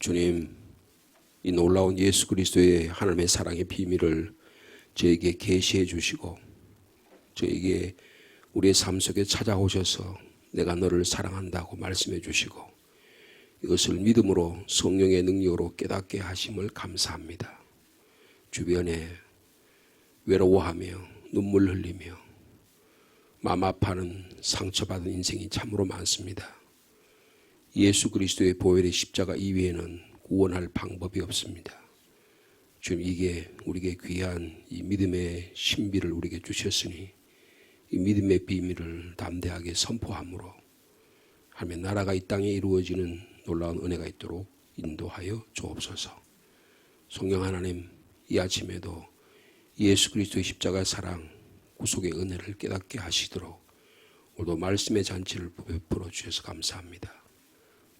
주님, 이 놀라운 예수 그리스도의 하나님의 사랑의 비밀을 저에게 계시해 주시고 저에게 우리의 삶 속에 찾아오셔서 내가 너를 사랑한다고 말씀해 주시고 이것을 믿음으로 성령의 능력으로 깨닫게 하심을 감사합니다. 주변에 외로워하며 눈물 흘리며 마음 아파하는 상처받은 인생이 참으로 많습니다. 예수 그리스도의 보혈의 십자가 이외에는 구원할 방법이 없습니다. 주님, 이게 우리에게 귀한 이 믿음의 신비를 우리에게 주셨으니 이 믿음의 비밀을 담대하게 선포함으로 하나님의 나라가 이 땅에 이루어지는 놀라운 은혜가 있도록 인도하여 주옵소서. 성령 하나님, 이 아침에도 예수 그리스도의 십자가 사랑, 구속의 은혜를 깨닫게 하시도록 오늘도 말씀의 잔치를 베풀어 주셔서 감사합니다.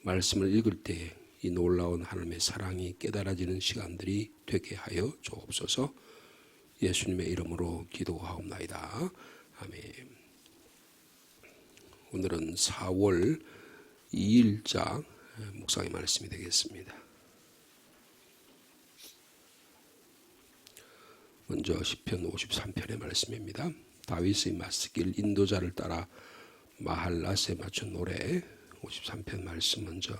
말씀을 읽을 때 이 놀라운 하나님의 사랑이 깨달아지는 시간들이 되게 하여 주옵소서. 예수님의 이름으로 기도하옵나이다. 아멘. 오늘은 4월 2일자 묵상의 말씀이 되겠습니다. 먼저 시편 53편의 말씀입니다. 다윗의 맞서길 인도자를 따라 마할랏에 맞춘 노래 53편 말씀 먼저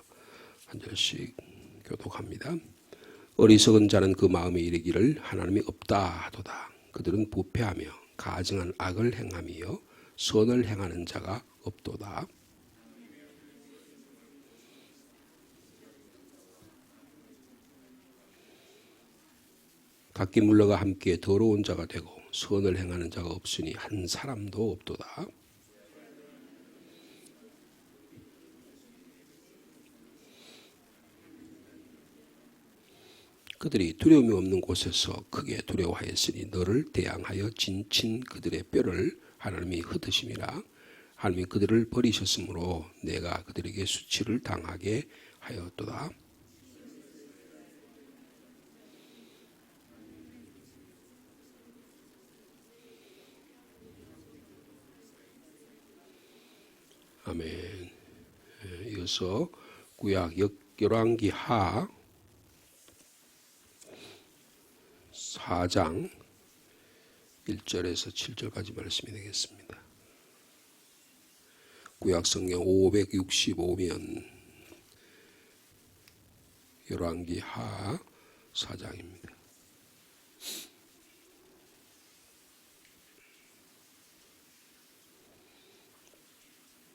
한 절씩 교독합니다. 어리석은 자는 그 마음에 이르기를 하나님이 없다 하도다. 그들은 부패하며 가증한 악을 행하며 선을 행하는 자가 없도다. 각기 물러가 함께 더러운 자가 되고 선을 행하는 자가 없으니 한 사람도 없도다. 그들이 두려움이 없는 곳에서 크게 두려워하였으니 너를 대항하여 진친 그들의 뼈를 하나님이 흩으심이라. 하나님이 그들을 버리셨으므로 내가 그들에게 수치를 당하게 하였도다. 아멘. 이어서 구약 열왕기하 4장 1절에서 7절까지 말씀이 되겠습니다. 구약 성경 565면 열왕기하 4장입니다.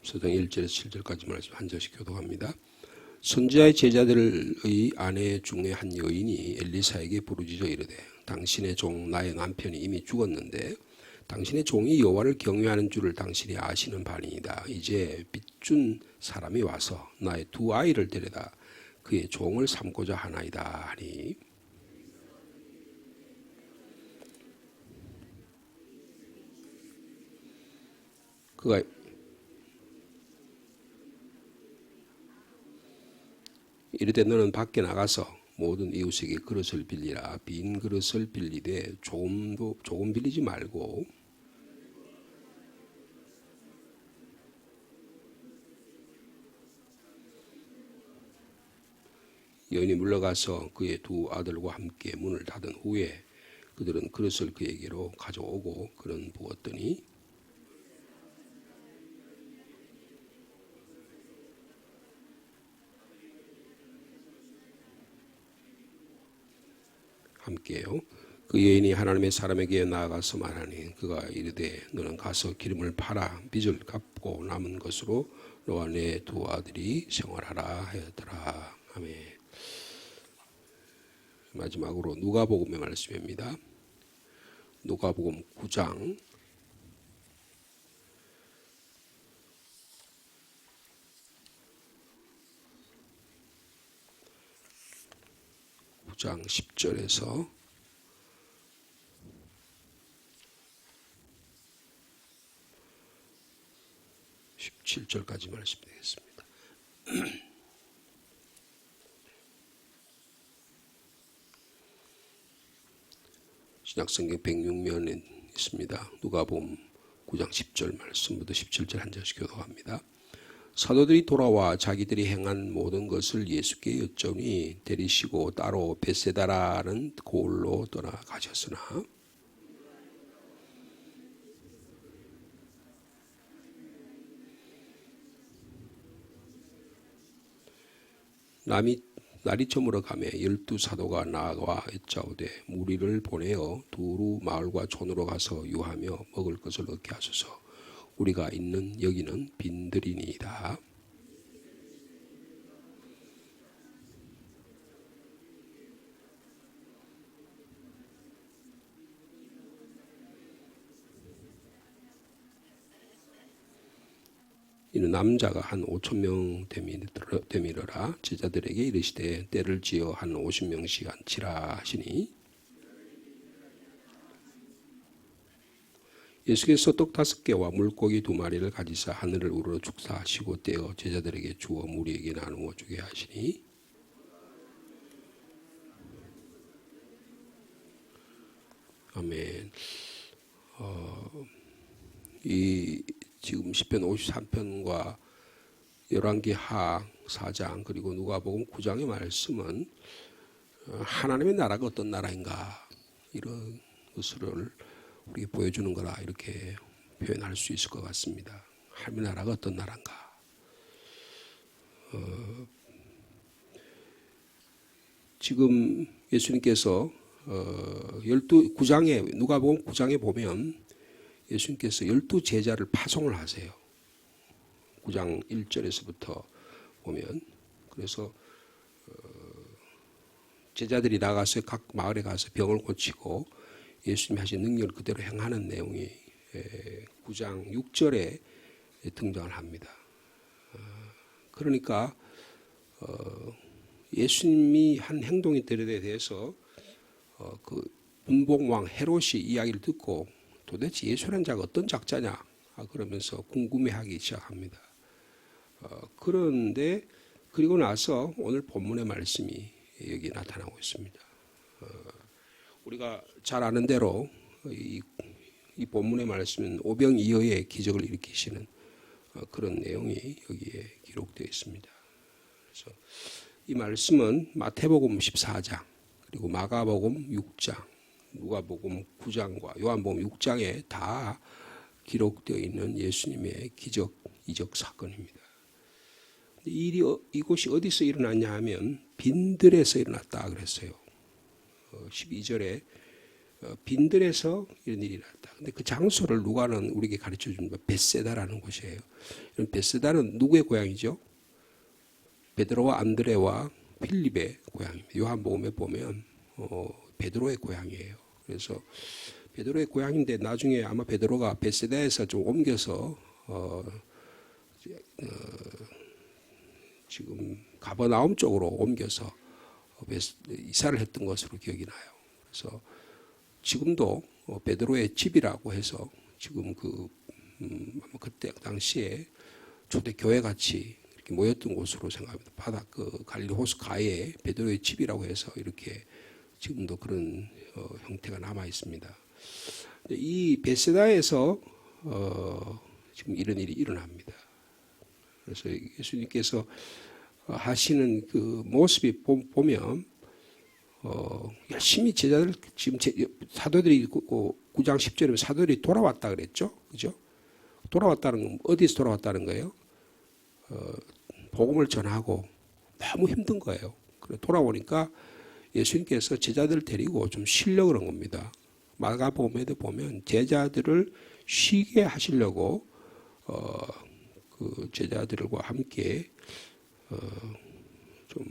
서장 1절에서 7절까지 말씀 한 절씩 교독합니다. 선지자의 제자들의 아내 중에 한 여인이 엘리사에게 부르짖어 이르되 당신의 종 나의 남편이 이미 죽었는데 당신의 종이 여호와를 경외하는 줄을 당신이 아시는 바니이다. 이제 빚준 사람이 와서 나의 두 아이를 데려다 그의 종을 삼고자 하나이다 하니 그가 이르되 너는 밖에 나가서 모든 이웃에게 그릇을 빌리라. 빈 그릇을 빌리되 조금 빌리지 말고 여인이 물러가서 그의 두 아들과 함께 문을 닫은 후에 그들은 그릇을 그에게로 가져오고 그는 부었더니 함께요. 그 여인이 하나님의 사람에게 나아가서 말하니 그가 이르되 너는 가서 기름을 팔아 빚을 갚고 남은 것으로 너와 내 두 아들이 생활하라 하였더라. 아멘. 마지막으로 누가복음의 말씀입니다. 누가복음 9장 10절에서 17절까지 말씀드리겠습니다. 신약성경 106면에 있습니다. 누가복음 9장 10절 말씀부터 17절 한 절씩 교독합니다. 사도들이 돌아와 자기들이 행한 모든 것을 예수께 여쭤니 데리시고 따로 벳세다라는 고을로 떠나가셨으나 날이 저물어 가매 12사도가 나와 여짜오되 무리를 보내어 두루 마을과 촌으로 가서 유하며 먹을 것을 얻게 하소서. 우리가 있는 여기는 빈들이니이다. 이는 남자가 한 5,000명 되밀어라. 제자들에게 이르시되 때를 지어 한 50명씩 앉히라 하시니 예수께서 떡 5개와 물고기 2마리를 가지사 하늘을 우러러 축사하시고 떼어 제자들에게 주어 무리에게 나누어 주게 하시니 아멘. 이 지금 시편 53편과 열왕기 하 4장 그리고 누가복음 9장의 말씀은 하나님의 나라가 어떤 나라인가 이런 것을 우리에게 보여주는 거라 이렇게 표현할 수 있을 것 같습니다. 하나님의 나라가 어떤 나라인가. 지금 예수님께서 9장에 누가복음 9장에 보면 예수님께서 12제자를 파송을 하세요. 9장 1절에서부터 보면 그래서 제자들이 나가서 각 마을에 가서 병을 고치고 예수님이 하신 능력을 그대로 행하는 내용이 9장 6절에 등장을 합니다. 그러니까 예수님이 한 행동들에 대해서 그 분봉왕 헤롯이 이야기를 듣고 도대체 예수라는 자가 어떤 작자냐 그러면서 궁금해하기 시작합니다. 그런데 그리고 나서 오늘 본문의 말씀이 여기 나타나고 있습니다. 우리가 잘 아는 대로 이 본문의 말씀은 오병이어의 기적을 일으키시는 그런 내용이 여기에 기록되어 있습니다. 그래서 이 말씀은 마태복음 14장 그리고 마가복음 6장 누가복음 9장과 요한복음 6장에 다 기록되어 있는 예수님의 기적, 이적 사건입니다. 이곳이 어디서 일어났냐 하면 빈들에서 일어났다 그랬어요. 12절에 빈들에서 이런 일이 일어났다. 근데 그 장소를 누가는 우리에게 가르쳐 준 벳세다라는 곳이에요. 벳세다는 누구의 고향이죠? 베드로와 안드레와 필립의 고향입니다. 요한복음에 보면 베드로의 고향이에요. 그래서 베드로의 고향인데 나중에 아마 베드로가 벳세다에서 좀 옮겨서 지금 가버나움 쪽으로 옮겨서 이사를 했던 것으로 기억이 나요. 그래서 지금도 베드로의 집이라고 해서 지금 그때 당시에 초대 교회 같이 이렇게 모였던 곳으로 생각합니다. 바다 그 갈릴리 호수 가에 베드로의 집이라고 해서 이렇게 지금도 그런 형태가 남아 있습니다. 이 벳세다에서 지금 이런 일이 일어납니다. 그래서 예수님께서 하시는 그 모습이 보면 열심히 제자들 지금 사도들이 9장 10절에 사도들이 돌아왔다 그랬죠, 그죠? 돌아왔다는 건 어디서 돌아왔다는 거예요? 복음을 전하고 너무 힘든 거예요. 그래 돌아오니까 예수님께서 제자들을 데리고 좀 쉬려고 그런 겁니다. 마가복음에도 보면 제자들을 쉬게 하시려고 그 제자들과 함께 좀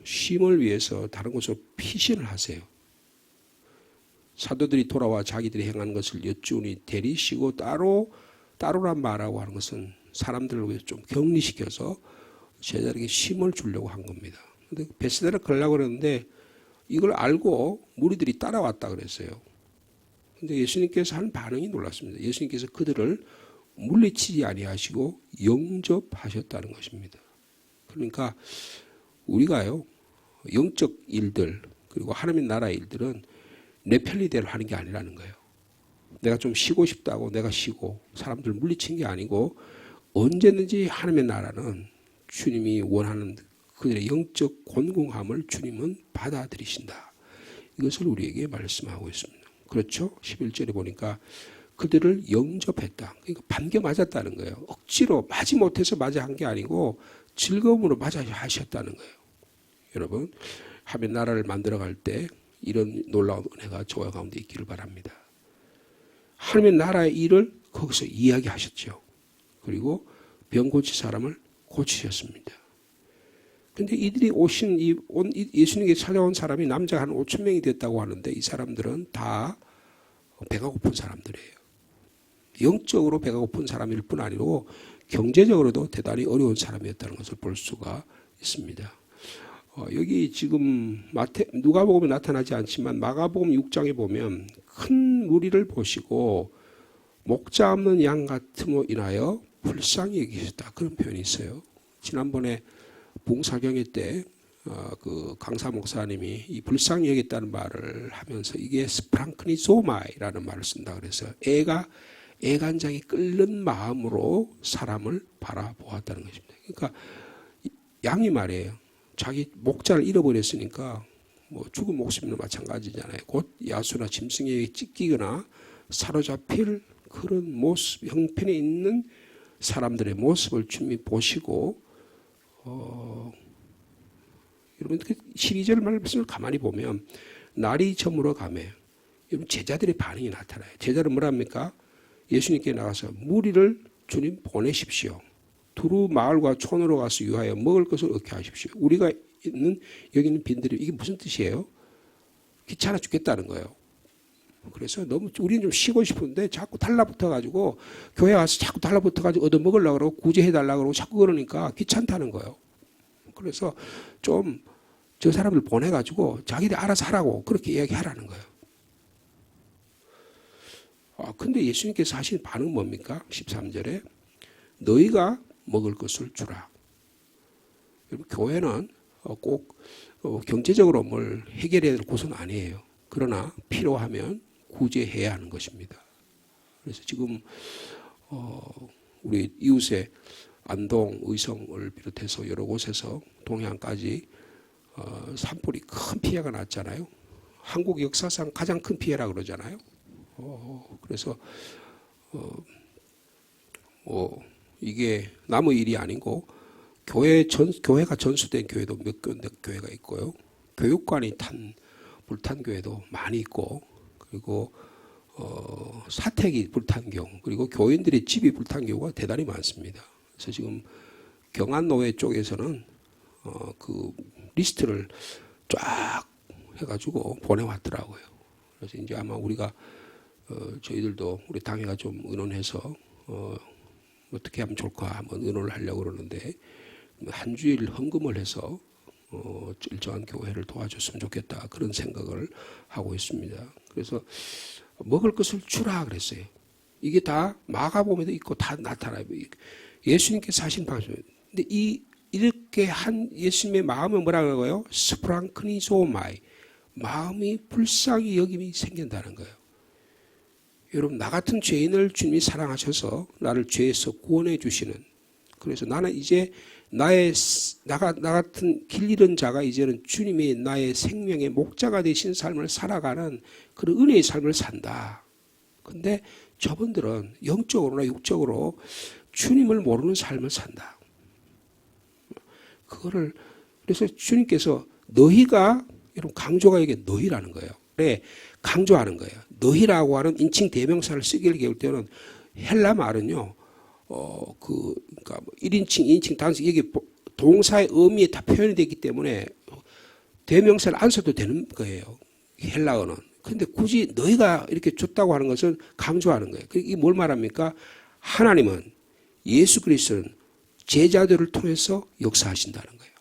쉼을 위해서 다른 곳으로 피신을 하세요. 사도들이 돌아와 자기들이 행한 것을 여쭈니 데리시고 따로란 말하고 하는 것은 사람들을 위해서 좀 격리시켜서 제자들에게 쉼을 주려고 한 겁니다. 근데 벳세다를 가려고 그러는데 이걸 알고 무리들이 따라왔다 그랬어요. 근데 예수님께서 한 반응이 놀랐습니다. 예수님께서 그들을 물리치지 아니하시고 영접하셨다는 것입니다. 그러니까 우리가요 영적 일들 그리고 하나님의 나라의 일들은 내 편리대로 하는 게 아니라는 거예요. 내가 좀 쉬고 싶다고 내가 쉬고 사람들 물리친 게 아니고 언제든지 하나님의 나라는 주님이 원하는 그들의 영적 곤궁함을 주님은 받아들이신다. 이것을 우리에게 말씀하고 있습니다. 그렇죠? 11절에 보니까 그들을 영접했다. 그러니까 반겨 맞았다는 거예요. 억지로 맞지 못해서 맞아 한 게 아니고 즐거움으로 맞아 하셨다는 거예요. 여러분, 하나님의 나라를 만들어갈 때 이런 놀라운 은혜가 저와 가운데 있기를 바랍니다. 하나님의 나라의 일을 거기서 이야기하셨죠. 그리고 병 고칠 사람을 고치셨습니다. 그런데 이들이 예수님께 찾아온 사람이 남자가 한 5천 명이 됐다고 하는데 이 사람들은 다 배가 고픈 사람들이에요. 영적으로 배가 고픈 사람일 뿐 아니고 경제적으로도 대단히 어려운 사람이었다는 것을 볼 수가 있습니다. 여기 지금 누가복음에 나타나지 않지만 마가복음 6장에 보면 큰 무리를 보시고 목자 없는 양 같음으로 인하여 불쌍히 여기셨다. 그런 표현이 있어요. 지난번에 봉사경회 때 그 강사 목사님이 이 불쌍히 여겼다는 말을 하면서 이게 스프랑크니소마이라는 말을 쓴다 그래서 애간장이 끓는 마음으로 사람을 바라보았다는 것입니다. 그러니까 양이 말이에요. 자기 목자를 잃어버렸으니까 뭐 죽은 목숨이나 마찬가지잖아요. 곧 야수나 짐승에게 찢기거나 사로잡힐 그런 모습, 형편에 있는 사람들의 모습을 주님이 보시고 여러분 12절 말씀을 가만히 보면 날이 저물어 가매 여러분 제자들의 반응이 나타나요. 제자들은 뭐랍니까? 예수님께 나가서 무리를 주님 보내십시오. 두루 마을과 촌으로 가서 유하여 먹을 것을 얻게 하십시오. 우리가 여기 있는 빈들이 이게 무슨 뜻이에요? 귀찮아 죽겠다는 거예요. 그래서 너무 우리는 좀 쉬고 싶은데 자꾸 달라붙어가지고 교회 와서 자꾸 달라붙어가지고 얻어먹으려고 그러고 구제해달라고 그러고 자꾸 그러니까 귀찮다는 거예요. 그래서 좀 저 사람들 보내가지고 자기들 알아서 하라고 그렇게 이야기하라는 거예요. 근데 예수님께서 하신 반응은 뭡니까? 13절에 너희가 먹을 것을 주라. 여러분, 교회는 꼭 경제적으로 뭘 해결해야 될 곳은 아니에요. 그러나 필요하면 구제해야 하는 것입니다. 그래서 지금 우리 이웃의 안동, 의성을 비롯해서 여러 곳에서 동해안까지 산불이 큰 피해가 났잖아요. 한국 역사상 가장 큰 피해라 그러잖아요. 그래서 이게 남의 일이 아니고 교회가 전수된 교회도 몇 군데 교회가 있고요. 교육관이 불탄 교회도 많이 있고, 그리고 사택이 불탄 경우, 그리고 교인들의 집이 불탄 경우가 대단히 많습니다. 그래서 지금 경안노회 쪽에서는 그 리스트를 쫙 해가지고 보내왔더라고요. 그래서 이제 아마 우리가 저희들도 우리 당회가 좀 의논해서 어떻게 하면 좋을까 한번 의논을 하려고 그러는데 한 주일 헌금을 해서 일정한 교회를 도와줬으면 좋겠다 그런 생각을 하고 있습니다. 그래서 먹을 것을 주라 그랬어요. 이게 다 마가복음에도 있고 다 나타나요. 예수님께서 하신 방식. 근데 이렇게 한 예수님의 마음은 뭐라고 하고요? 스프랑크니소마이. 마음이 불쌍히 여김이 생긴다는 거예요. 여러분, 나 같은 죄인을 주님이 사랑하셔서 나를 죄에서 구원해 주시는, 그래서 나는 이제 나 같은 길 잃은 자가 이제는 주님이 나의 생명의 목자가 되신 삶을 살아가는 그런 은혜의 삶을 산다. 근데 저분들은 영적으로나 육적으로 주님을 모르는 삶을 산다. 그거를 그래서 주님께서 너희가, 여러분 강조가 이게 너희라는 거예요. 그래, 강조하는 거예요. 너희라고 하는 인칭 대명사를 쓰기를 배울 때는 헬라 말은요, 그러니까 1인칭, 2인칭, 단수 이게 동사의 의미에 다 표현이 되기 때문에 대명사를 안 써도 되는 거예요. 헬라어는. 그런데 굳이 너희가 이렇게 줬다고 하는 것은 강조하는 거예요. 이게 뭘 말합니까? 하나님은 예수 그리스도는 제자들을 통해서 역사하신다는 거예요.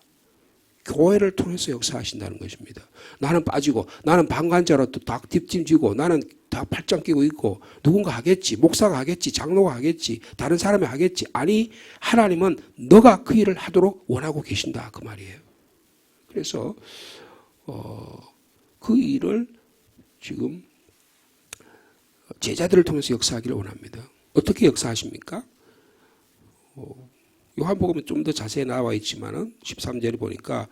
교회를 통해서 역사하신다는 것입니다. 나는 빠지고 나는 방관자로 또 다 뒷짐지고 나는 다 팔짱 끼고 있고 누군가 하겠지, 목사가 하겠지, 장로가 하겠지, 다른 사람이 하겠지. 아니, 하나님은 너가 그 일을 하도록 원하고 계신다 그 말이에요. 그래서 그 일을 지금 제자들을 통해서 역사하기를 원합니다. 어떻게 역사하십니까? 요한복음은 좀 더 자세히 나와 있지만은 13절에 보니까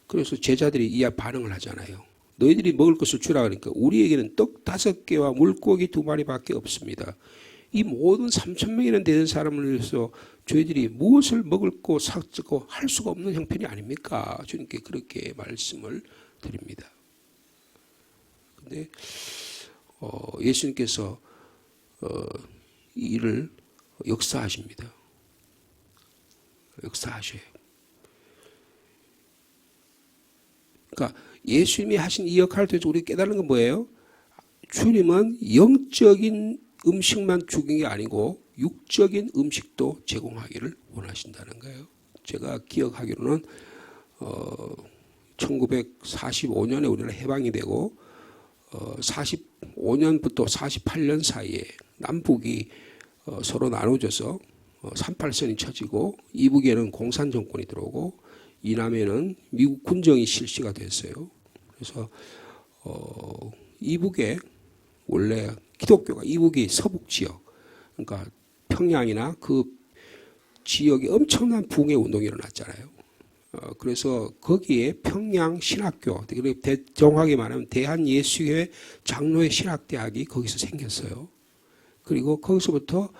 그래서 제자들이 이에 반응을 하잖아요. 너희들이 먹을 것을 주라 그러니까 우리에게는 떡 5개와 물고기 2마리밖에 없습니다. 이 모든 3,000명이나 되는 사람을 위해서 저희들이 무엇을 먹을고 샀고 할 수가 없는 형편이 아닙니까? 주님께 그렇게 말씀을 드립니다. 근데 예수님께서 이 일을 역사하십니다. 역사하셔요. 그러니까 예수님이 하신 이 역할을 통해서 우리가 깨달은 건 뭐예요? 주님은 영적인 음식만 주는 게 아니고 육적인 음식도 제공하기를 원하신다는 거예요. 제가 기억하기로는 1945년에 우리나라 해방이 되고 45년부터 48년 사이에 남북이 서로 나눠져서 38선이 쳐지고 이북에는 공산 정권이 들어오고 이남에는 미국 군정이 실시가 됐어요. 그래서 이북에 원래 기독교가 이북이 서북 지역, 그러니까 평양이나 그 지역에 엄청난 붕괴 운동이 일어났잖아요. 그래서 거기에 평양 신학교, 정확하게 말하면 대한예수교회 장로회 신학대학이 거기서 생겼어요. 그리고 거기서부터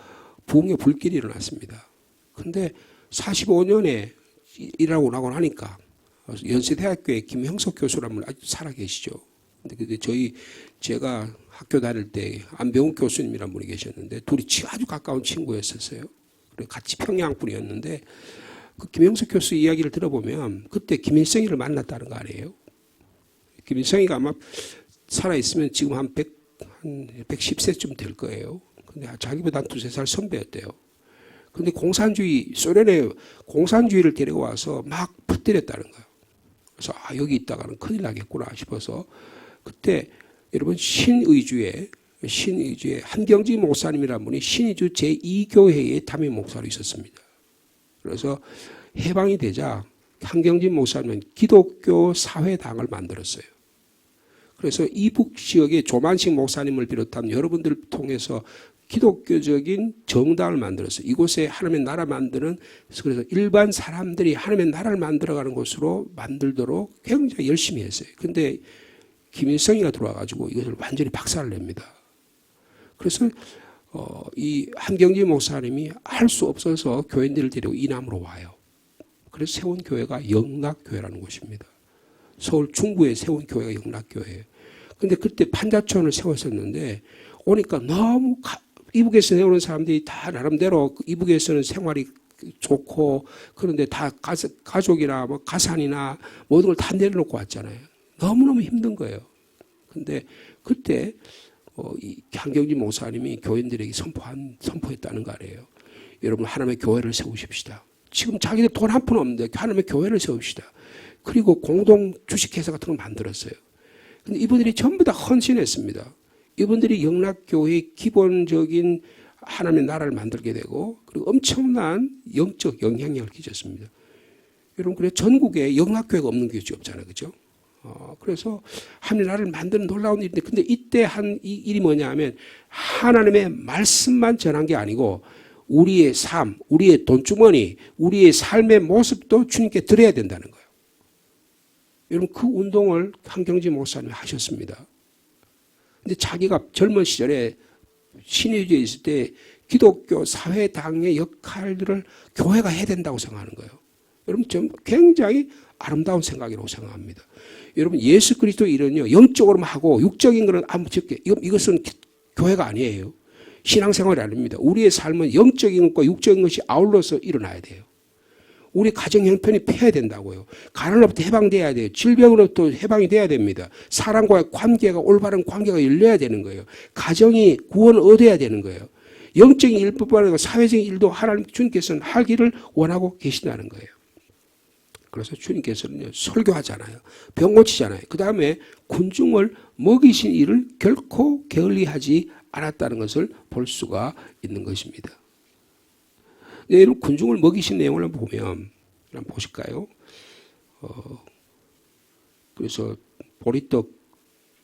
붕괴 불길이 일어났습니다. 근데 45년에 일하고 나고 하니까 연세대학교의 김형석 교수라는 분 아직 살아계시죠. 근데 제가 학교 다닐 때 안병욱 교수님이라는 분이 계셨는데 둘이 아주 가까운 친구였었어요. 같이 평양 분이었는데 그 김형석 교수 이야기를 들어보면 그때 김일성이를 만났다는 거 아니에요. 김일성이가 아마 살아있으면 지금 한 110세쯤 될 거예요. 근데 자기보다 한 2-3살 선배였대요. 근데 소련의 공산주의를 데리고 와서 막 퍼뜨렸다는 거예요. 그래서 여기 있다가는 큰일 나겠구나 싶어서 그때 여러분 신의주의 한경지 목사님이라는 분이 신의주 제2교회의 담임 목사로 있었습니다. 그래서 해방이 되자 한경지 목사님은 기독교 사회당을 만들었어요. 그래서 이북 지역의 조만식 목사님을 비롯한 여러분들을 통해서 기독교적인 정당을 만들었어요. 이곳에 하나님의 나라 만드는, 그래서 일반 사람들이 하나님의 나라를 만들어가는 곳으로 만들도록 굉장히 열심히 했어요. 근데 김일성이가 들어와가지고 이것을 완전히 박살을 냅니다. 그래서 이 한경지 목사님이 할 수 없어서 교인들을 데리고 이남으로 와요. 그래서 세운 교회가 영락교회라는 곳입니다. 서울 중구에 세운 교회가 영락교회예요. 근데 그때 판자촌을 세웠었는데 오니까 너무 이북에서 내오는 사람들이 다 나름대로 이북에서는 생활이 좋고 그런데 다 가족이나 뭐 가산이나 모든 걸 다 내려놓고 왔잖아요. 너무너무 힘든 거예요. 근데 그때 이 한경지 목사님이 교인들에게 선포했다는 거 아니에요. 여러분 하나님의 교회를 세우십시다. 지금 자기들 돈 한 푼 없는데 하나님의 교회를 세웁시다. 그리고 공동 주식회사 같은 걸 만들었어요. 근데 이분들이 전부 다 헌신했습니다. 이분들이 영락교회의 기본적인 하나님의 나라를 만들게 되고 그리고 엄청난 영적 영향력을 끼쳤습니다. 여러분 그래 전국에 영락교회가 없는 교회가 없잖아요. 그죠? 그래서 하나님의 나라를 만드는 놀라운 일인데 근데 이때 한 이 일이 뭐냐 하면 하나님의 말씀만 전한 게 아니고 우리의 삶, 우리의 돈주머니, 우리의 삶의 모습도 주님께 드려야 된다는 거예요. 여러분 그 운동을 한경지 목사님이 하셨습니다. 근데 자기가 젊은 시절에 신의주에 있을 때 기독교 사회당의 역할들을 교회가 해야 된다고 생각하는 거예요. 여러분 좀 굉장히 아름다운 생각이라고 생각합니다. 여러분 예수 그리스도 일은요 영적으로만 하고 육적인 것은 아무 적게 이것은 교회가 아니에요. 신앙생활이 아닙니다. 우리의 삶은 영적인 것과 육적인 것이 아울러서 일어나야 돼요. 우리 가정 형편이 펴야 된다고요. 가난으로부터 해방돼야 돼요. 질병으로부터 해방이 돼야 됩니다. 사람과의 관계가 올바른 관계가 열려야 되는 거예요. 가정이 구원을 얻어야 되는 거예요. 영적인 일뿐만 아니라 사회적인 일도 하나님 주님께서는 하기를 원하고 계신다는 거예요. 그래서 주님께서는 설교하잖아요. 병 고치잖아요. 그 다음에 군중을 먹이신 일을 결코 게을리하지 않았다는 것을 볼 수가 있는 것입니다. 여러분 군중을 먹이신 내용을 보면 한번 보실까요? 그래서 보리떡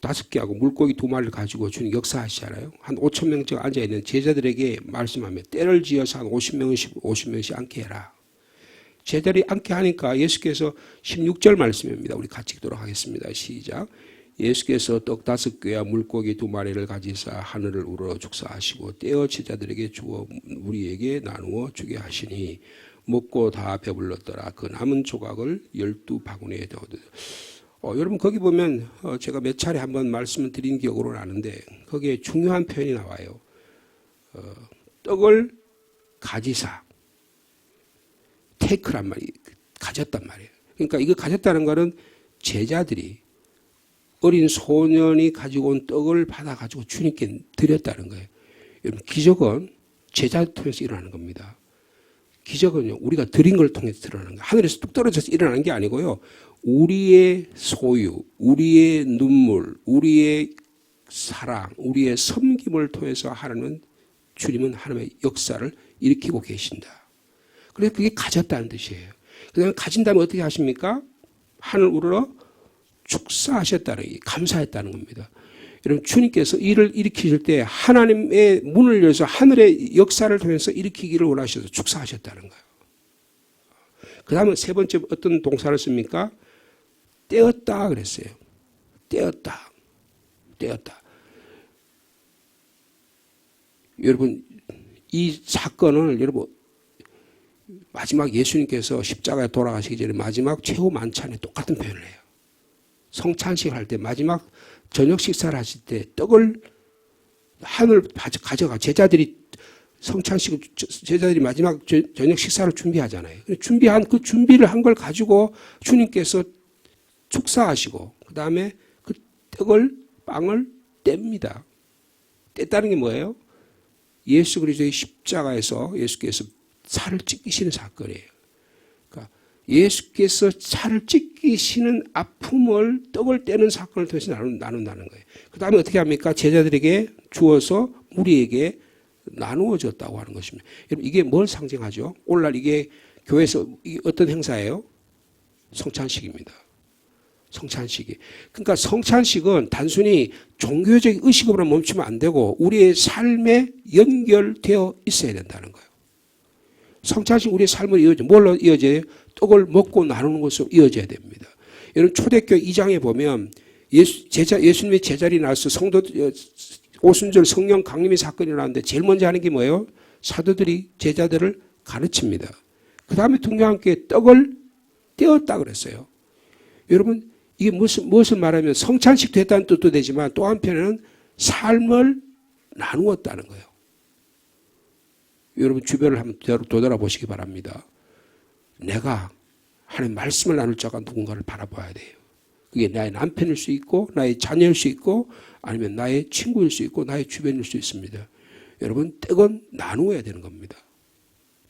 5개하고 물고기 2마리를 가지고 주님 역사하시잖아요. 한 5천 명쯤 앉아있는 제자들에게 말씀하며 때를 지어서 한 50명씩 앉게 해라. 제자들이 앉게 하니까 예수께서 16절 말씀입니다. 우리 같이 읽도록 하겠습니다. 시작. 예수께서 떡 5개와 물고기 2마리를 가지사 하늘을 우러러 축사하시고 떼어 제자들에게 주어 우리에게 나누어 주게 하시니 먹고 다 배불렀더라. 그 남은 조각을 12바구니에 넣어두고. 여러분 거기 보면 제가 몇 차례 한번 말씀을 드린 기억으로 나는데 거기에 중요한 표현이 나와요. 떡을 가지사 테이크란 말이 가졌단 말이에요. 그러니까 이거 가졌다는 것은 제자들이 어린 소년이 가지고 온 떡을 받아가지고 주님께 드렸다는 거예요. 여러분 기적은 제자를 통해서 일어나는 겁니다. 기적은요 우리가 드린 걸 통해서 드러나는 거예요. 하늘에서 뚝 떨어져서 일어나는 게 아니고요. 우리의 소유, 우리의 눈물, 우리의 사랑, 우리의 섬김을 통해서 하나님은 주님은 하나님의 역사를 일으키고 계신다. 그래서 그게 가졌다는 뜻이에요. 그 다음에 가진 다음에 어떻게 하십니까? 하늘 우러러 축사하셨다는 게 감사했다는 겁니다. 여러분 주님께서 일을 일으키실 때 하나님의 문을 열어서 하늘의 역사를 통해서 일으키기를 원하셔서 축사하셨다는 거예요. 그 다음에 세 번째 어떤 동사를 씁니까? 떼었다 그랬어요. 떼었다. 여러분 이 사건을 여러분 마지막 예수님께서 십자가에 돌아가시기 전에 마지막 최후 만찬에 똑같은 표현을 해요. 성찬식 할 때 마지막 저녁 식사를 하실 때 떡을 하늘 가져가 제자들이 마지막 저녁 식사를 준비하잖아요. 준비한 그 준비를 한 걸 가지고 주님께서 축사하시고 그 다음에 그 빵을 뗍니다. 뗐다는 게 뭐예요? 예수 그리스도의 십자가에서 예수께서 살을 찢기시는 사건이에요. 그러니까 예수께서 살을 찢기시는 아픔을 떡을 떼는 사건을 통해서 나눈다는 거예요. 그 다음에 어떻게 합니까? 제자들에게 주어서 우리에게 나누어 줬다고 하는 것입니다. 여러분 이게 뭘 상징하죠? 오늘날 이게 교회에서 이게 어떤 행사예요? 성찬식입니다. 성찬식이. 그러니까 성찬식은 단순히 종교적 의식으로 멈추면 안 되고 우리의 삶에 연결되어 있어야 된다는 거예요. 성찬식 우리의 삶을 뭘로 이어져요? 떡을 먹고 나누는 것으로 이어져야 됩니다. 여러분 초대교회 2장에 보면 예수님의 제자리 나와서 성도 오순절 성령 강림의 사건이 일어나는데 제일 먼저 하는 게 뭐예요? 사도들이 제자들을 가르칩니다. 그 다음에 중요한 게 떡을 떼었다 그랬어요. 여러분 이게 무엇을 말하면 성찬식도 했다는 뜻도 되지만 또 한편에는 삶을 나누었다는 거예요. 여러분 주변을 한번 되돌아보시기 바랍니다. 내가 하나님 말씀을 나눌 자가 누군가를 바라봐야 돼요. 그게 나의 남편일 수 있고 나의 자녀일 수 있고 아니면 나의 친구일 수 있고 나의 주변일 수 있습니다. 여러분 떡은 나누어야 되는 겁니다.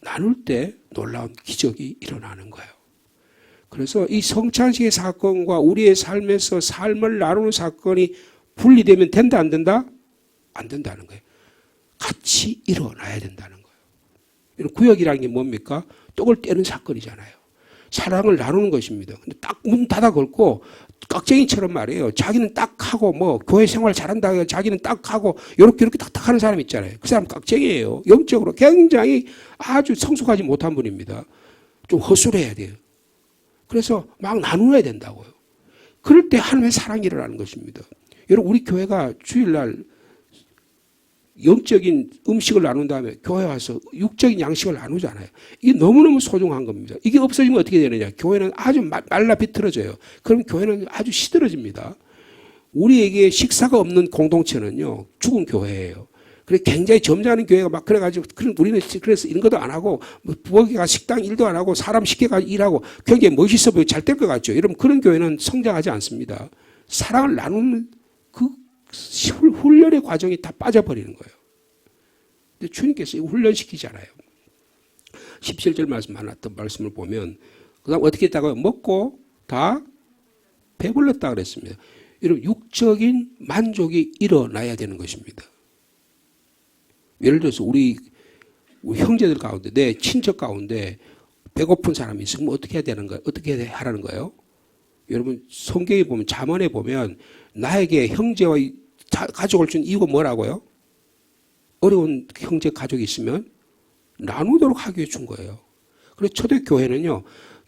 나눌 때 놀라운 기적이 일어나는 거예요. 그래서 이 성찬식의 사건과 우리의 삶에서 삶을 나누는 사건이 분리되면 된다 안 된다? 안 된다는 거예요. 같이 일어나야 된다는 거예요. 이런 구역이라는 게 뭡니까? 떡을 떼는 사건이잖아요. 사랑을 나누는 것입니다. 근데 딱 문 닫아 걸고 깍쟁이처럼 말이에요. 자기는 딱 하고 뭐 교회 생활 잘한다 해서 자기는 딱 하고 이렇게 딱 하는 사람 있잖아요. 그 사람 깍쟁이에요. 영적으로 굉장히 아주 성숙하지 못한 분입니다. 좀 허술해야 돼요. 그래서 막 나누어야 된다고요. 그럴 때 하나님의 사랑이 일어나는 것입니다. 여러분 우리 교회가 주일날 영적인 음식을 나눈 다음에 교회 와서 육적인 양식을 나누잖아요. 이게 너무너무 소중한 겁니다. 이게 없어지면 어떻게 되느냐. 교회는 아주 말라 비틀어져요. 그럼 교회는 아주 시들어집니다. 우리에게 식사가 없는 공동체는요. 죽은 교회예요. 그래 굉장히 점잖은 교회가 막 그래가지고 우리는 그래서 이런 것도 안 하고 부엌에가 식당 일도 안 하고 사람 시켜가지고 일하고 굉장히 멋있어 보이고 잘 될 것 같죠. 여러분 그런 교회는 성장하지 않습니다. 사랑을 나누는 그 훈련의 과정이 다 빠져버리는 거예요. 근데 주님께서 이거 훈련시키잖아요. 17절 말씀을 보면 그 다음 어떻게 했다고요? 먹고 다 배불렀다 그랬습니다. 여러분 육적인 만족이 일어나야 되는 것입니다. 예를 들어서 우리 형제들 가운데 내 친척 가운데 배고픈 사람이 있으면 어떻게 해야 되는 거예요? 어떻게 하라는 거예요? 여러분 성경에 보면 잠언에 보면 나에게 형제와 가족을 준 이유가 뭐라고요? 어려운 형제 가족이 있으면 나누도록 하기 위해 준 거예요. 그래서 초대교회는요.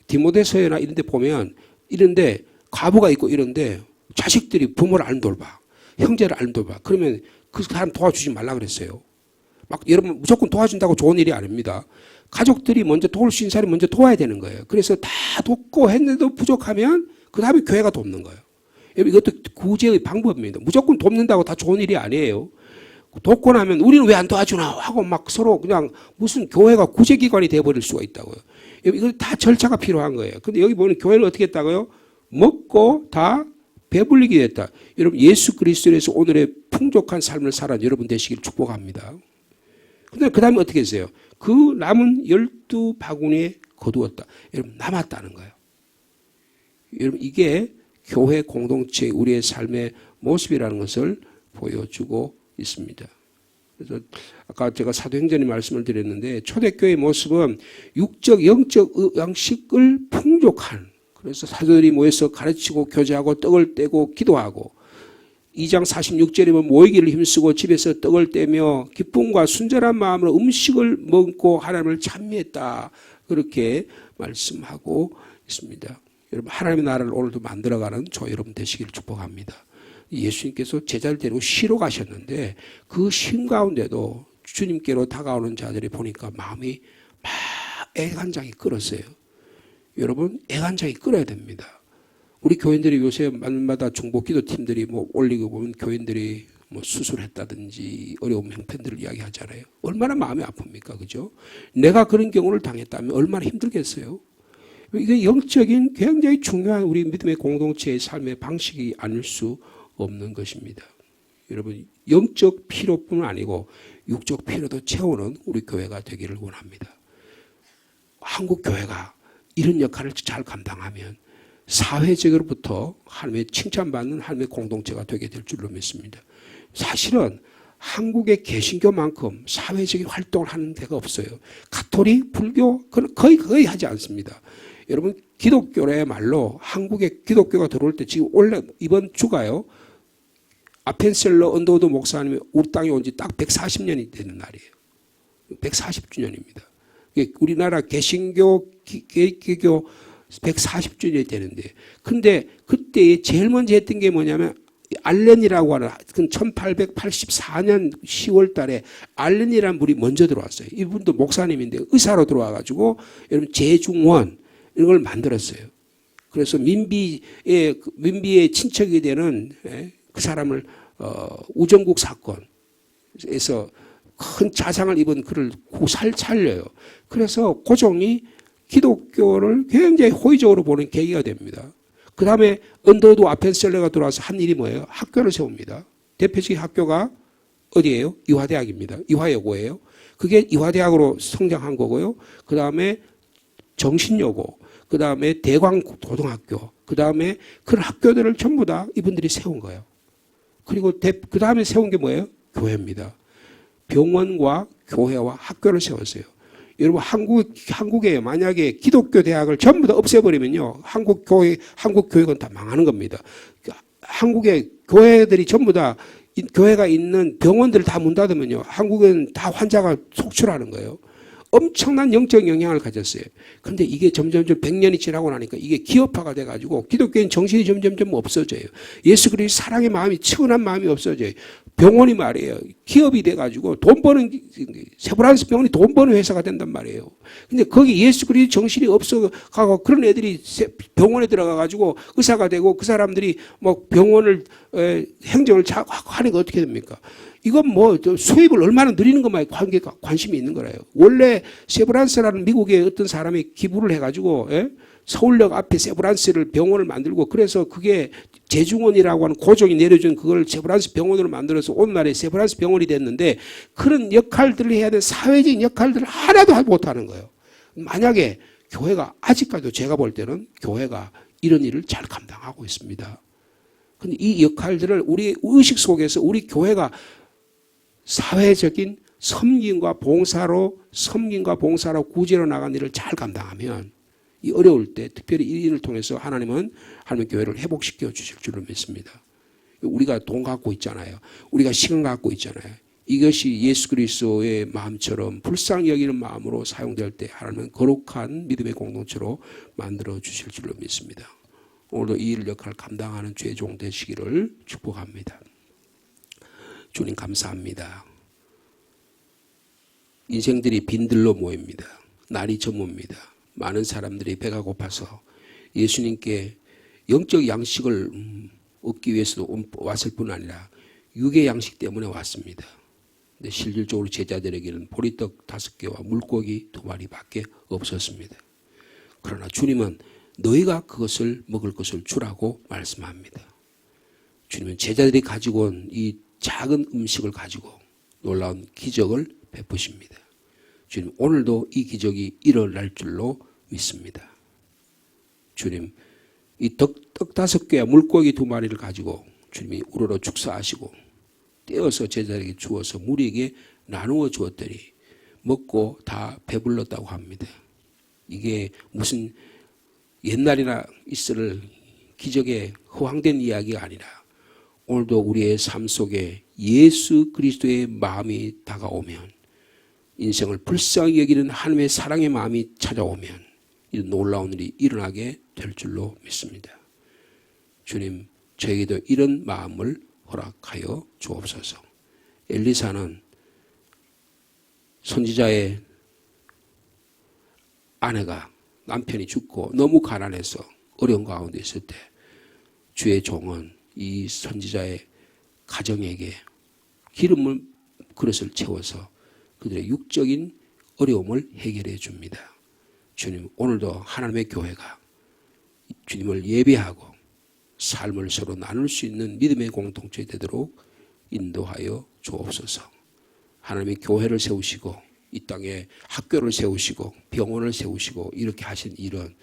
디모데서나 이런 데 보면 이런데 과부가 있고 이런데 자식들이 부모를 안 돌봐. 형제를 안 돌봐. 그러면 그 사람 도와주지 말라 그랬어요. 막 여러분 무조건 도와준다고 좋은 일이 아닙니다. 가족들이 먼저 도울 수 있는 사람이 먼저 도와야 되는 거예요. 그래서 다 돕고 했는데도 부족하면 그 다음에 교회가 돕는 거예요. 이것도 구제의 방법입니다. 무조건 돕는다고 다 좋은 일이 아니에요. 돕고 나면 우리는 왜 안 도와주나 하고 막 서로 그냥 무슨 교회가 구제기관이 돼버릴 수가 있다고요. 이거 다 절차가 필요한 거예요. 근데 여기 보면 교회를 어떻게 했다고요? 먹고 다 배불리게 됐다. 여러분 예수 그리스도에서 오늘의 풍족한 삶을 살아 여러분 되시길 축복합니다. 근데 그 다음에 어떻게 했어요? 그 남은 12바구니에 거두었다. 여러분 남았다는 거예요. 여러분 이게 교회 공동체 우리의 삶의 모습이라는 것을 보여주고 있습니다. 그래서 아까 제가 사도행전의 말씀을 드렸는데 초대교회의 모습은 육적 영적 양식을 풍족한 그래서 사도들이 모여서 가르치고 교제하고 떡을 떼고 기도하고 2장 46절에 보면 모이기를 힘쓰고 집에서 떡을 떼며 기쁨과 순전한 마음으로 음식을 먹고 하나님을 찬미했다. 그렇게 말씀하고 있습니다. 여러분 하나님의 나라를 오늘도 만들어가는 저 여러분 되시기를 축복합니다. 예수님께서 제자를 데리고 쉬러 가셨는데 그 쉼 가운데도 주님께로 다가오는 자들이 보니까 마음이 막 애간장이 끓었어요. 여러분 애간장이 끓어야 됩니다. 우리 교인들이 요새 말마다 중보기도 팀들이 뭐 올리고 보면 교인들이 뭐 수술했다든지 어려운 형편들을 이야기하잖아요. 얼마나 마음이 아픕니까, 그죠? 내가 그런 경우를 당했다면 얼마나 힘들겠어요. 이게 영적인 굉장히 중요한 우리 믿음의 공동체의 삶의 방식이 아닐 수 없는 것입니다. 여러분 영적 필요뿐 아니고 육적 필요도 채우는 우리 교회가 되기를 원합니다. 한국 교회가 이런 역할을 잘 감당하면 사회적으로부터 하나님의 칭찬받는 하나님의 공동체가 되게 될 줄로 믿습니다. 사실은 한국의 개신교만큼 사회적인 활동을 하는 데가 없어요. 가톨릭, 불교 거의 하지 않습니다. 여러분 기독교의 말로 한국에 기독교가 들어올 때 지금 원래 이번 주가요. 아펜셀러 언더우드 목사님이 우리 땅에 온 지 딱 140년이 되는 날이에요. 140주년입니다. 우리나라 개신교, 개교 140주년이 되는데 근데 그때 제일 먼저 했던 게 뭐냐면 알렌이라고 하는 1884년 10월 달에 알렌이라는 분이 먼저 들어왔어요. 이분도 목사님인데 의사로 들어와가지고 여러분 재중원 이런 걸 만들었어요. 그래서 민비의 친척이 되는 그 사람을 우정국 사건에서 큰 자상을 입은 그를 살려요. 그래서 고종이 기독교를 굉장히 호의적으로 보는 계기가 됩니다. 그 다음에 언더우드 아펜셀러가 들어와서 한 일이 뭐예요? 학교를 세웁니다. 대표적인 학교가 어디예요? 이화대학입니다. 이화여고예요. 그게 이화대학으로 성장한 거고요. 그 다음에 정신여고, 그 다음에 대광고등학교, 그 다음에 그런 학교들을 전부 다 이분들이 세운 거예요. 그리고 그 다음에 세운 게 뭐예요? 교회입니다. 병원과 교회와 학교를 세웠어요. 여러분 한국에 만약에 기독교 대학을 전부 다 없애버리면요. 한국 교육은 다 망하는 겁니다. 한국의 교회들이 전부 다 교회가 있는 병원들을 다 문 닫으면요. 한국은 다 환자가 속출하는 거예요. 엄청난 영적 영향을 가졌어요. 그런데 이게 점점점 100년이 지나고 나니까 이게 기업화가 돼가지고 기독교인 정신이 점점점 없어져요. 예수 그리스도의 사랑의 마음이 측은한 마음이 없어져요. 병원이 말이에요. 기업이 돼가지고 돈 버는 세브란스 병원이 돈 버는 회사가 된단 말이에요. 근데 거기 예수 그리스도 정신이 없어가고 그런 애들이 병원에 들어가가지고 의사가 되고 그 사람들이 뭐 병원을 행정을 하니까 어떻게 됩니까? 이건 뭐 수입을 얼마나 늘리는 것만 관심이 있는 거라요. 원래 세브란스라는 미국의 어떤 사람이 기부를 해가지고 서울역 앞에 세브란스를 병원을 만들고 그래서 그게 재중원이라고 하는 고종이 내려준 그걸 세브란스 병원으로 만들어서 오늘날의 세브란스 병원이 됐는데 그런 역할들을 해야 되는 사회적인 역할들을 하나도 못하는 거예요. 만약에 교회가 아직까지도 제가 볼 때는 교회가 이런 일을 잘 감당하고 있습니다. 근데 이 역할들을 우리 의식 속에서 우리 교회가 사회적인 섬김과 봉사로 구제로 나간 일을 잘 감당하면 이 어려울 때 특별히 이 일을 통해서 하나님은 하나님의 교회를 회복시켜 주실 줄로 믿습니다. 우리가 돈 갖고 있잖아요. 우리가 시간 갖고 있잖아요. 이것이 예수 그리스도의 마음처럼 불쌍히 여기는 마음으로 사용될 때 하나님은 거룩한 믿음의 공동체로 만들어 주실 줄로 믿습니다. 오늘도 이 일 역할을 감당하는 죄종 되시기를 축복합니다. 주님 감사합니다. 인생들이 빈들로 모입니다. 날이 저뭅니다. 많은 사람들이 배가 고파서 예수님께 영적 양식을 얻기 위해서도 왔을 뿐 아니라 육의 양식 때문에 왔습니다. 근데 실질적으로 제자들에게는 보리떡 5개와 물고기 2마리밖에 없었습니다. 그러나 주님은 너희가 그것을 먹을 것을 주라고 말씀합니다. 주님은 제자들이 가지고 온 이 작은 음식을 가지고 놀라운 기적을 베푸십니다. 주님 오늘도 이 기적이 일어날 줄로 믿습니다. 주님 이 떡 5개와 물고기 2마리를 가지고 주님이 우러러 축사하시고 떼어서 제자에게 주어서 무리에게 나누어 주었더니 먹고 다 배불렀다고 합니다. 이게 무슨 옛날이나 있을 기적에 허황된 이야기가 아니라 오늘도 우리의 삶 속에 예수 그리스도의 마음이 다가오면 인생을 불쌍히 여기는 하나님의 사랑의 마음이 찾아오면 이런 놀라운 일이 일어나게 될 줄로 믿습니다. 주님 저에게도 이런 마음을 허락하여 주옵소서. 엘리사는 선지자의 아내가 남편이 죽고 너무 가난해서 어려운 가운데 있을 때 주의 종은 이 선지자의 가정에게 기름을 그릇을 채워서 그들의 육적인 어려움을 해결해 줍니다. 주님 오늘도 하나님의 교회가 주님을 예배하고 삶을 서로 나눌 수 있는 믿음의 공동체 되도록 인도하여 주옵소서. 하나님의 교회를 세우시고 이 땅에 학교를 세우시고 병원을 세우시고 이렇게 하신 일은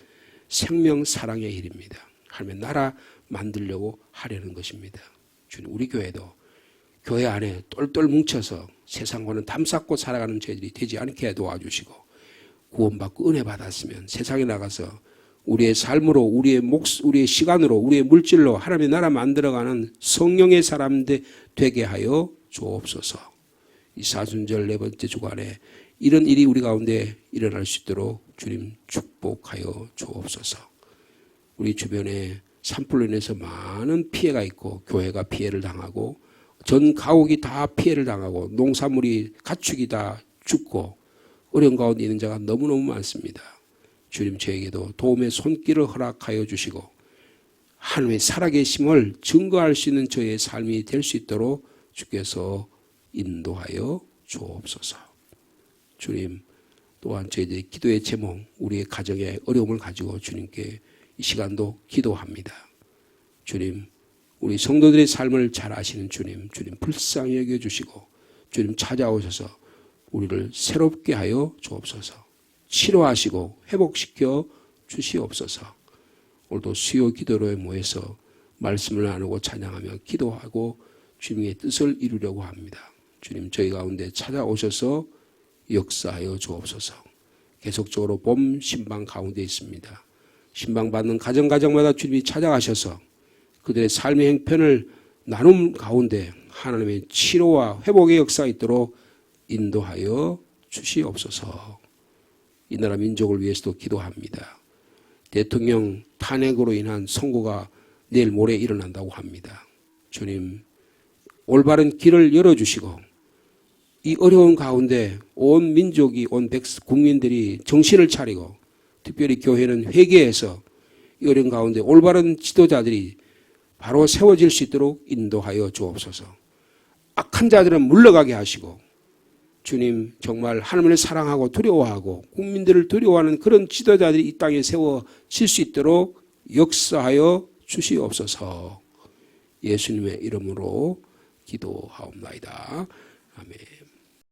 생명 사랑의 일입니다. 하나님의 나라 만들려고 하려는 것입니다. 주님 우리 교회도 교회 안에 똘똘 뭉쳐서 세상과는 담쌓고 살아가는 저희들이 되지 않게 도와주시고 구원받고 은혜 받았으면 세상에 나가서 우리의 삶으로 우리의 시간으로 우리의 물질로 하나님의 나라 만들어가는 성령의 사람들 되게 하여 주옵소서. 이 사순절 4번째 주간에 이런 일이 우리 가운데 일어날 수 있도록 주님 축복하여 주옵소서. 우리 주변에 산불로 인해서 많은 피해가 있고 교회가 피해를 당하고 전 가옥이 다 피해를 당하고 농산물이 가축이 다 죽고 어려운 가운데 있는 자가 너무너무 많습니다. 주님 저에게도 도움의 손길을 허락하여 주시고 하나님의 살아계심을 증거할 수 있는 저의 삶이 될 수 있도록 주께서 인도하여 주옵소서. 주님 또한 저희들의 기도의 제목 우리의 가정의 어려움을 가지고 주님께 이 시간도 기도합니다. 주님 우리 성도들의 삶을 잘 아시는 주님 불쌍히 여겨주시고 주님 찾아오셔서 우리를 새롭게 하여 주옵소서. 치료하시고 회복시켜 주시옵소서. 오늘도 수요 기도로에 모여서 말씀을 나누고 찬양하며 기도하고 주님의 뜻을 이루려고 합니다. 주님 저희 가운데 찾아오셔서 역사하여 주옵소서. 계속적으로 봄 신방 가운데 있습니다. 신방받는 가정마다 주님이 찾아가셔서 그들의 삶의 형편을 나눔 가운데 하나님의 치료와 회복의 역사가 있도록 인도하여 주시옵소서. 이 나라 민족을 위해서도 기도합니다. 대통령 탄핵으로 인한 선고가 내일 모레 일어난다고 합니다. 주님 올바른 길을 열어주시고 이 어려운 가운데 온 민족이 온 국민들이 정신을 차리고 특별히 교회는 회개해서 이 어려운 가운데 올바른 지도자들이 바로 세워질 수 있도록 인도하여 주옵소서. 악한 자들은 물러가게 하시고 주님 정말 하나님을 사랑하고 두려워하고 국민들을 두려워하는 그런 지도자들이 이 땅에 세워질 수 있도록 역사하여 주시옵소서. 예수님의 이름으로 기도하옵나이다. 아멘.